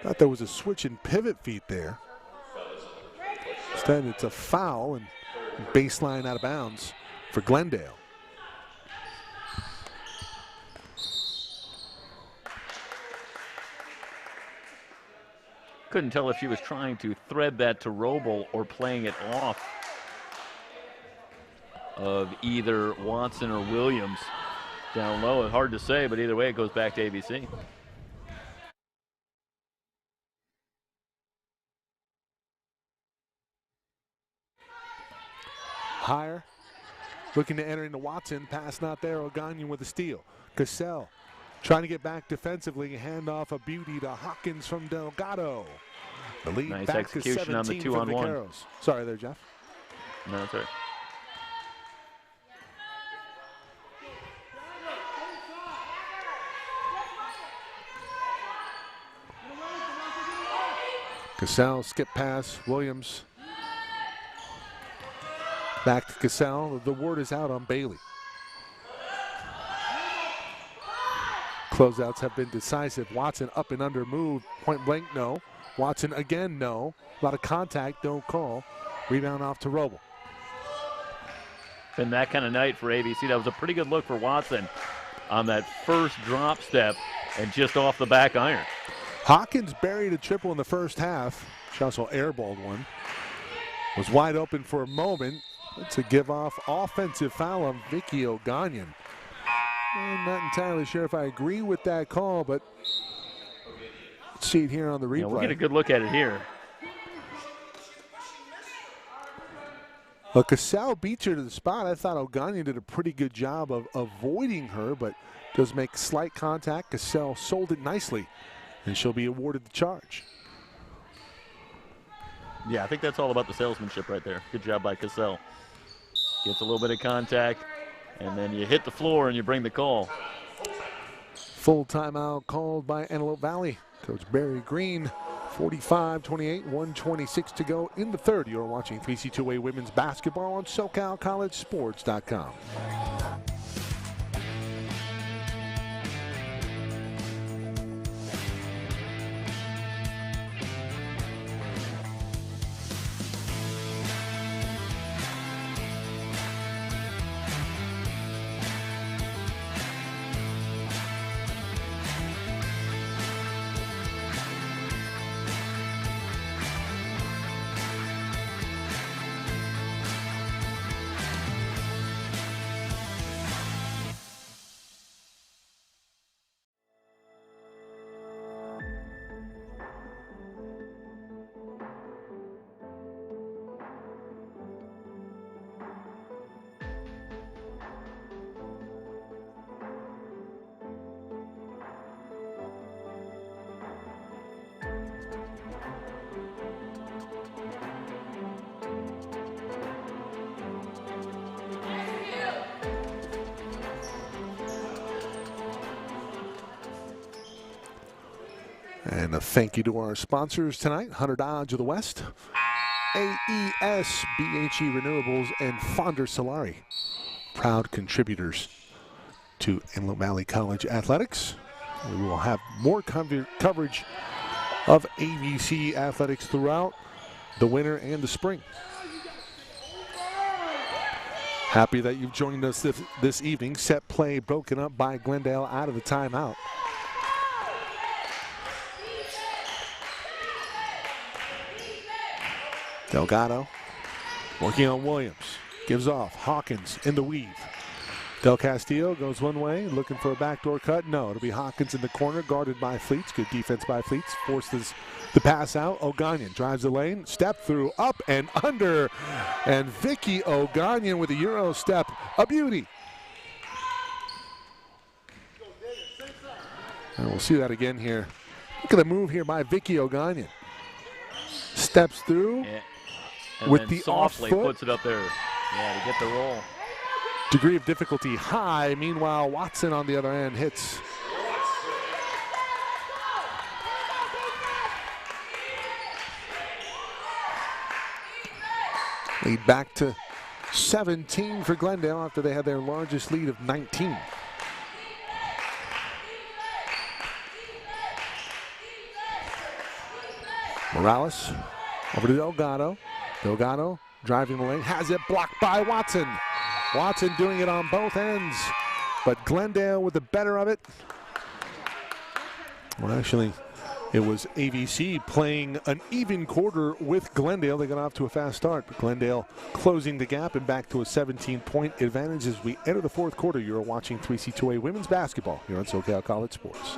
Thought there was a switch and pivot feet there. Instead, it's a foul and baseline out of bounds for Glendale. Couldn't tell if she was trying to thread that to Roble or playing it off of either Watson or Williams down low. Hard to say, but either way, it goes back to AVC. Higher, looking to enter into Watson. Pass not there. O'Gagnon with a steal. Cassell trying to get back defensively. Handoff a beauty to Hawkins from Delgado. The lead nice back execution to on the 2-on-1. Sorry there, Jeff. No, that's right. Cassell, skip pass. Williams. Back to Cassell. The word is out on Bailey. Closeouts have been decisive. Watson up and under move. Point blank, no. Watson again, no. A lot of contact, don't call. Rebound off to Roble. Been that kind of night for AVC. That was a pretty good look for Watson on that first drop step and just off the back iron. Hawkins buried a triple in the first half. She also airballed one. Was wide open for a moment. It's a give off offensive foul on Vicky O'Gagnon. I'm not entirely sure if I agree with that call, but let's see it here on the replay. Yeah, we'll get a good look at it here. Well, Cassell beats her to the spot. I thought O'Gagnon did a pretty good job of avoiding her, but does make slight contact. Cassell sold it nicely, and she'll be awarded the charge. Yeah, I think that's all about the salesmanship right there. Good job by Cassell. Gets a little bit of contact, and then you hit the floor and you bring the call. Full timeout called by Antelope Valley. Coach Barry Green, 45-28, 1:26 to go in the third. You're watching CCCAA women's basketball on SoCalCollegeSports.com. And a thank you to our sponsors tonight, Hunter Dodge of the West, AES, BHE Renewables, and Fonder Solari. Proud contributors to Antelope Valley College athletics. We will have more coverage of AVC athletics throughout the winter and the spring. Happy that you've joined us this evening. Set play broken up by Glendale out of the timeout. Delgado working on Williams. Gives off. Hawkins in the weave. Del Castillo goes one way, looking for a backdoor cut. No, it'll be Hawkins in the corner, guarded by Fleets. Good defense by Fleets. Forces the pass out. O'Gagnon drives the lane. Step through, up and under. And Vicky O'Gagnon with a Euro step. A beauty. And we'll see that again here. Look at the move here by Vicky O'Gonian. Steps through and with then the softly off foot. puts it up there. Yeah, to get the roll. Degree of difficulty high. Meanwhile, Watson on the other end hits. Lead back to 17 for Glendale after they had their largest lead of 19. Morales over to Delgado. Delgado driving the lane, has it blocked by Watson. Watson doing it on both ends, but Glendale with the better of it. Well, actually, it was AVC playing an even quarter with Glendale. They got off to a fast start, but Glendale closing the gap and back to a 17-point advantage as we enter the fourth quarter. You're watching 3C2A women's basketball here on SoCal College Sports.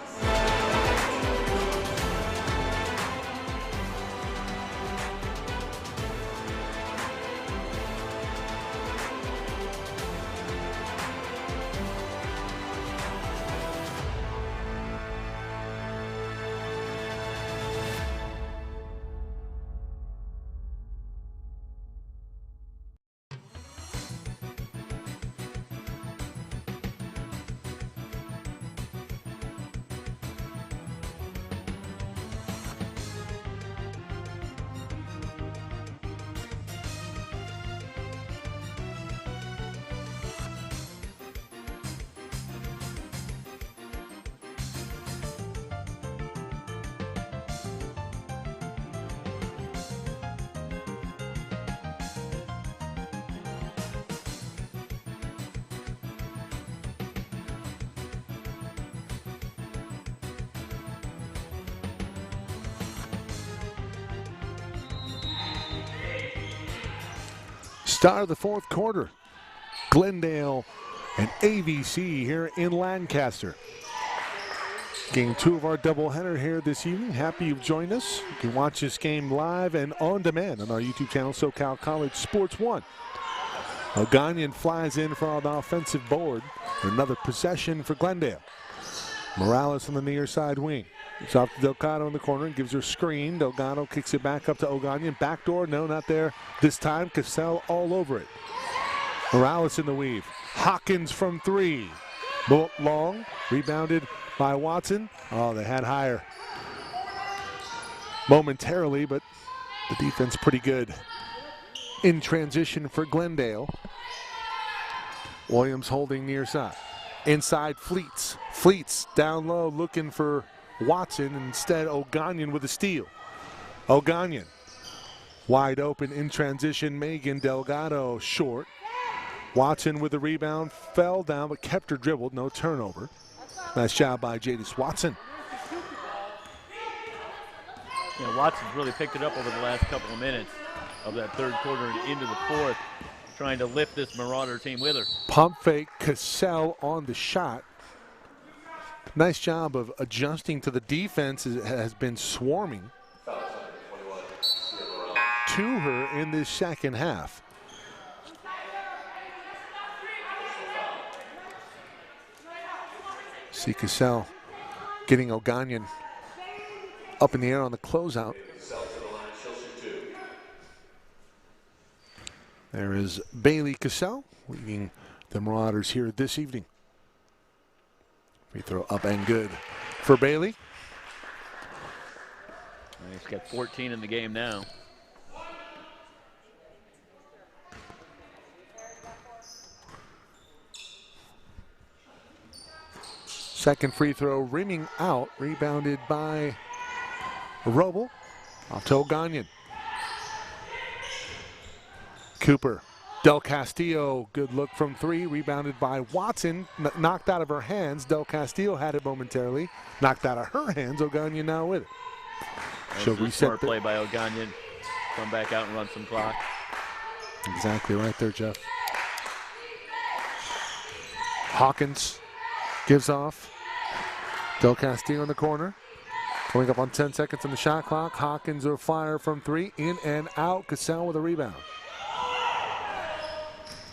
Start of the fourth quarter. Glendale and AVC here in Lancaster. Game 2 of our doubleheader here this evening. Happy you've joined us. You can watch this game live and on demand on our YouTube channel, SoCal College Sports 1. O'Gonian flies in for the offensive board. Another possession for Glendale. Morales on the near side wing. It's off to Delgado in the corner and gives her a screen. Delgado kicks it back up to O'Gonian. Backdoor, no, not there this time. Cassell all over it. Morales in the weave. Hawkins from 3. Long, rebounded by Watson. Oh, they had higher momentarily, but the defense pretty good. In transition for Glendale. Williams holding near side. Inside Fleets. Fleets down low looking for Watson. Instead, O'Gonian with a steal. O'Gonian wide open in transition. Megan Delgado short. Watson with the rebound. Fell down but kept her dribbled. No turnover. Nice job by Jadis Watson. Yeah, Watson's really picked it up over the last couple of minutes of that third quarter and into the fourth, trying to lift this Marauder team with her. Pump fake, Cassell on the shot. Nice job of adjusting to the defense. It has been swarming to her in this second half. See Cassell getting O'Gonian up in the air on the closeout. There is Bailey Cassell leading the Marauders here this evening. Free throw up and good for Bailey. He's got 14 in the game now. Second free throw ringing out, rebounded by Roble. Off to O'Gonian. Cooper. Del Castillo, good look from 3, rebounded by Watson, knocked out of her hands. Del Castillo had it momentarily, knocked out of her hands. O'Gonian now with it. She'll reset. Smart play by O'Gonian. Come back out and run some clock. Exactly right there, Jeff. Hawkins gives off. Del Castillo in the corner. Coming up on 10 seconds on the shot clock. Hawkins will fire from 3, in and out. Cassell with a rebound.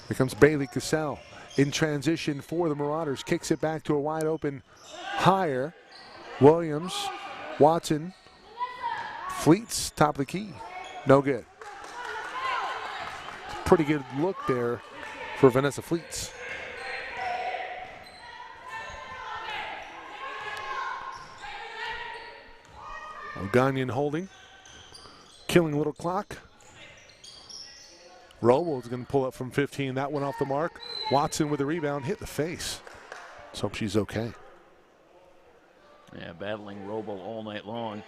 Here comes Bailey Cassell in transition for the Marauders. Kicks it back to a wide open higher. Williams, Watson, Fleets, top of the key. No good. Pretty good look there for Vanessa Fleets. O'Gagnon holding. Killing a little clock. Roble is going to pull up from 15. That one off the mark. Watson with a rebound, hit the face. Let's hope she's okay. Yeah, battling Roble all night long.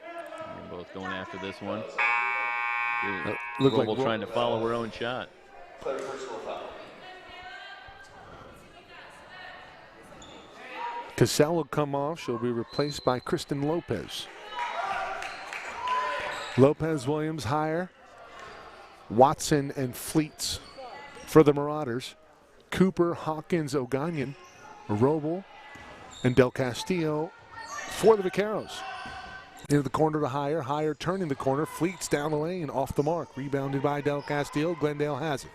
They're both going after this one. Roble trying to follow her own shot. Cassell will come off. She'll be replaced by Kristen Lopez. Lopez, Williams, higher. Watson and Fleets for the Marauders. Cooper, Hawkins, O'Gagnon, Roble, and Del Castillo for the Vaqueros. Into the corner to Higher. Higher turning the corner. Fleets down the lane, off the mark. Rebounded by Del Castillo. Glendale has it.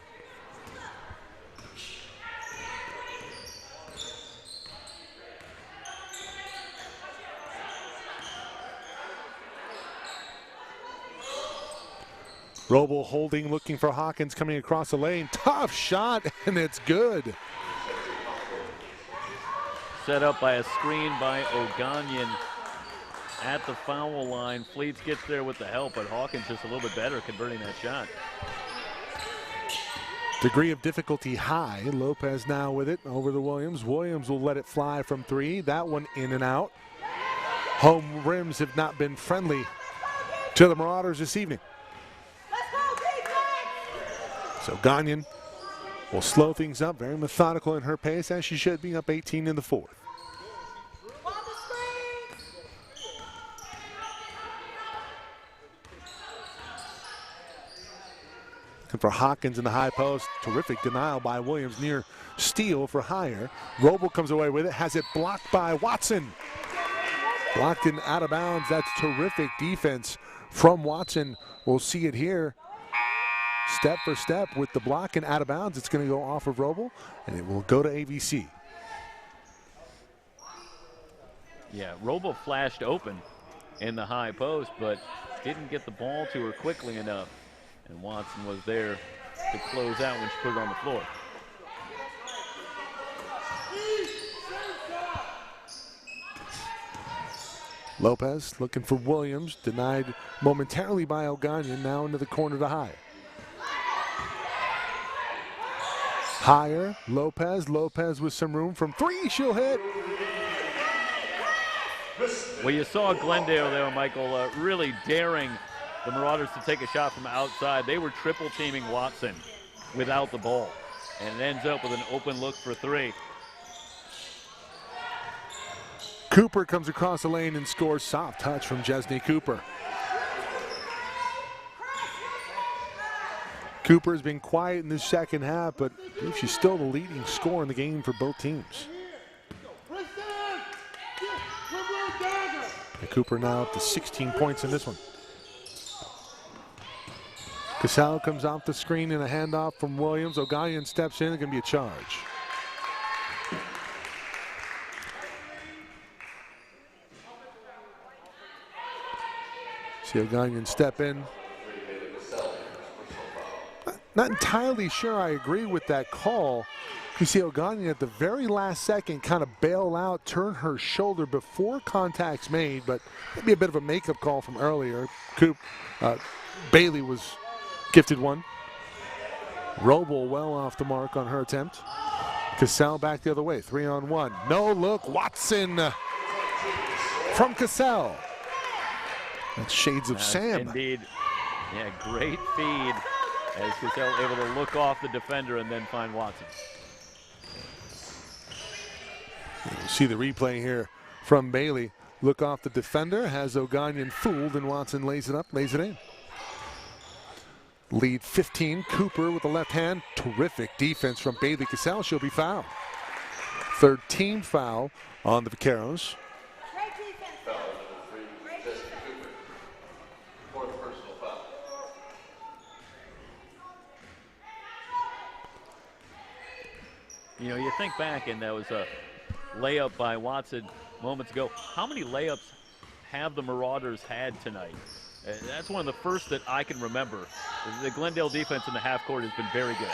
Roble holding, looking for Hawkins coming across the lane. Tough shot, and it's good. Set up by a screen by O'Gagnon at the foul line. Fleets gets there with the help, but Hawkins just a little bit better converting that shot. Degree of difficulty high. Lopez now with it over to Williams. Williams will let it fly from 3. That one in and out. Home rims have not been friendly to the Marauders this evening. So Gagnon will slow things up, very methodical in her pace, as she should be, up 18 in the 4th. And for Hawkins in the high post, terrific denial by Williams, near steal for Higher. Roble comes away with it, has it blocked by Watson. Blocked and out of bounds. That's terrific defense from Watson. We'll see it here. Step for step with the block and out of bounds. It's going to go off of Roble, and it will go to AVC. Yeah, Roble flashed open in the high post, but didn't get the ball to her quickly enough. And Watson was there to close out when she put it on the floor. Lopez looking for Williams, denied momentarily by O'Gagnon, now into the corner to Higher. Higher, Lopez with some room from 3, she'll hit. Well, you saw Glendale there, Michael, really daring the Marauders to take a shot from outside. They were triple teaming Watson without the ball, and it ends up with an open look for 3. Cooper comes across the lane and scores. Soft touch from Jesney Cooper. Cooper has been quiet in the second half, but I believe she's still the leading scorer in the game for both teams. And Cooper now up to 16 points in this one. Cassell comes off the screen and a handoff from Williams. O'Gagnon steps in. It's going to be a charge. See O'Gagnon step in. Not entirely sure I agree with that call. You see O'Gagnon at the very last second kind of bail out, turn her shoulder before contact's made, but maybe a bit of a makeup call from earlier. Bailey was gifted one. Roble well off the mark on her attempt. Cassell back the other way, 3-on-1. No look, Watson from Cassell. That's shades of Sam. Indeed. Yeah, great feed as Cassell able to look off the defender and then find Watson. You'll see the replay here from Bailey. Look off the defender, has O'Gagnon fooled, and Watson lays it up, lays it in. Lead 15, Cooper with the left hand. Terrific defense from Bailey Cassell. She'll be fouled. 3rd team foul on the Vaqueros. You know, you think back, and that was a layup by Watson moments ago. How many layups have the Marauders had tonight? That's one of the first that I can remember. The Glendale defense in the half court has been very good.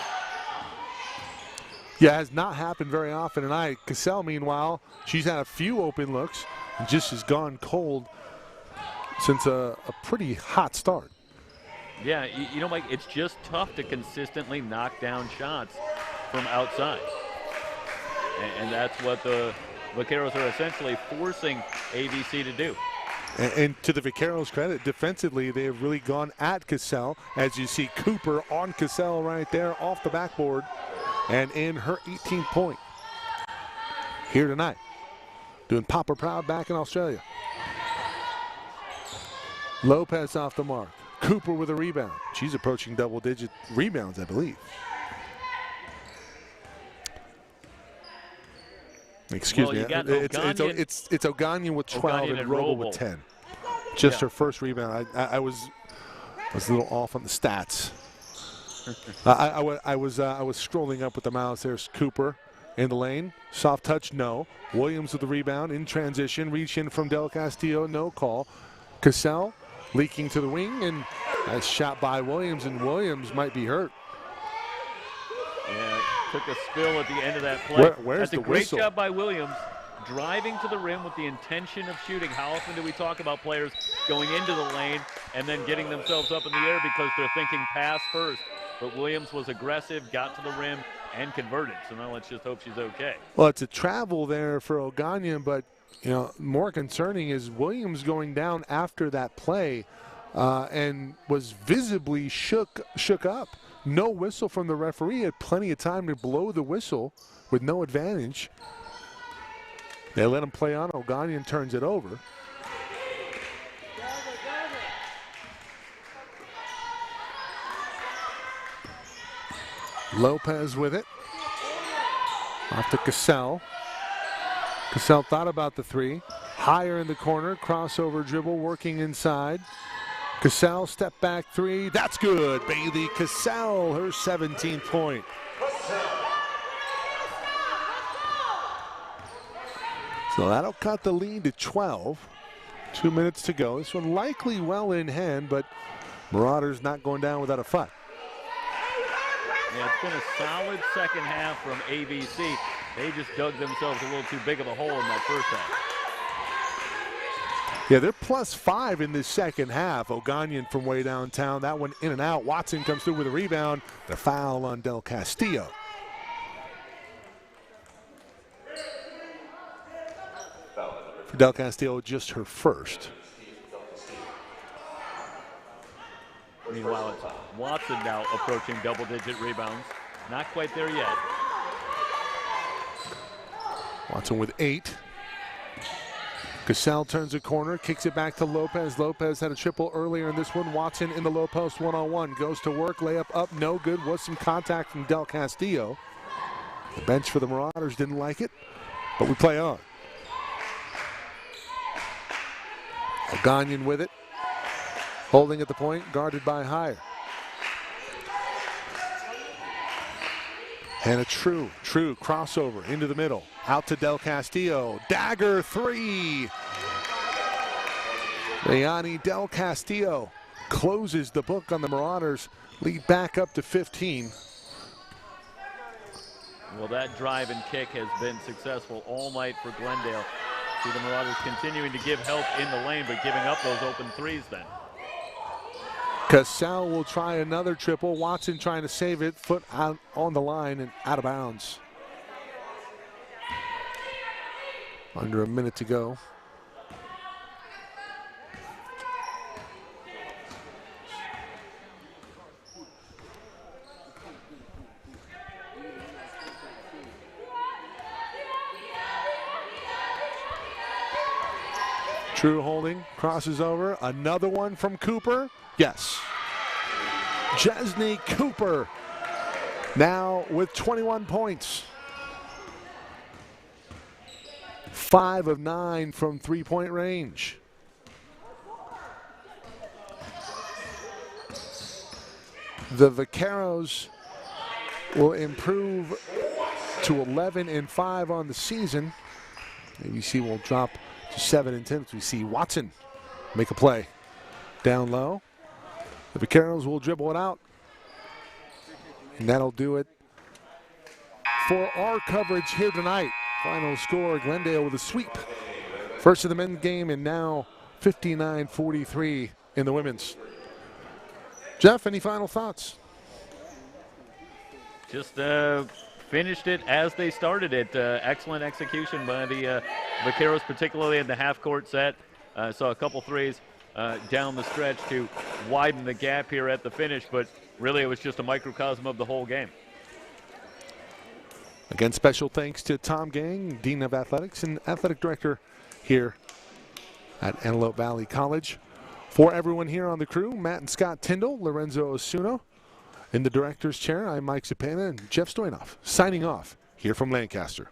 Yeah, it has not happened very often tonight. Cassell, meanwhile, she's had a few open looks and just has gone cold since a pretty hot start. Yeah, you know, Mike, it's just tough to consistently knock down shots from outside. And that's what the Vaqueros are essentially forcing AVC to do. And to the Vaqueros' credit, defensively, they have really gone at Cassell. As you see, Cooper on Cassell right there off the backboard and in her 18th point here tonight. Doing Papa proud back in Australia. Lopez off the mark. Cooper with a rebound. She's approaching double-digit rebounds, I believe. Excuse me. It's Oganyan with 12 and Robo with 10. Just her first rebound. I was a little off on the stats. I was scrolling up with the mouse. There's Cooper in the lane. Soft touch, no. Williams with the rebound in transition. Reach in from Del Castillo, no call. Cassell leaking to the wing, and a shot by Williams, and Williams might be hurt. Yeah, took a spill at the end of that play. Where's the great whistle? job by Williams, driving to the rim with the intention of shooting. How often do we talk about players going into the lane and then getting themselves up in the air because they're thinking pass first? But Williams was aggressive, got to the rim, and converted. So now let's just hope she's okay. Well, it's a travel there for Oganyan, but you know, more concerning is Williams going down after that play and was visibly shook up. No whistle from the referee. Had plenty of time to blow the whistle with no advantage. They let him play on. Oganyan turns it over. Lopez with it. Off to Cassell. Cassell thought about the three. Higher in the corner. Crossover dribble working inside. Cassell step back three. That's good. Bailey Cassell, her 17th point. So that'll cut the lead to 12. 2 minutes to go. This one likely well in hand, but Marauders not going down without a fight. Yeah, it's been a solid second half from AVC. They just dug themselves a little too big of a hole in that first half. Yeah, they're +5 in this second half. Oganyan from way downtown. That one in and out. Watson comes through with a rebound. The foul on Del Castillo. For Del Castillo, just her first. Meanwhile, it's Watson now approaching double-digit rebounds. Not quite there yet. Watson with 8. Cassell turns a corner, kicks it back to Lopez. Lopez had a triple earlier in this one. Watson in the low post one-on-one. Goes to work, layup up, no good. Was some contact from Del Castillo. The bench for the Marauders didn't like it, but we play on. Oganyan with it. Holding at the point, guarded by Hire. And a true crossover into the middle. Out to Del Castillo. Dagger three. Leani Del Castillo closes the book on the Marauders. Lead back up to 15. Well, that drive and kick has been successful all night for Glendale. See the Marauders continuing to give help in the lane, but giving up those open threes then. Cassell will try another triple. Watson trying to save it. Foot out on the line and out of bounds. Under a minute to go. True holding, crosses over. Another one from Cooper. Yes. Jesney Cooper now with 21 points. 5 of 9 from three-point range. The Vaqueros will improve to 11-5 on the season AVC will drop to 7 and 10 as we see Watson make a play. Down low. The Vaqueros will dribble it out. And that'll do it for our coverage here tonight. Final score, Glendale with a sweep. First of the men's game, and now 59-43 in the women's. Jeff, any final thoughts? Just finished it as they started it. Excellent execution by the Vaqueros, particularly in the half-court set. Saw a couple threes down the stretch to widen the gap here at the finish, but really it was just a microcosm of the whole game. Again, special thanks to Tom Gang, Dean of Athletics and Athletic Director here at Antelope Valley College. For everyone here on the crew, Matt and Scott Tyndall, Lorenzo Osuna. In the director's chair, I'm Mike Zapana and Jeff Stoynoff, signing off here from Lancaster.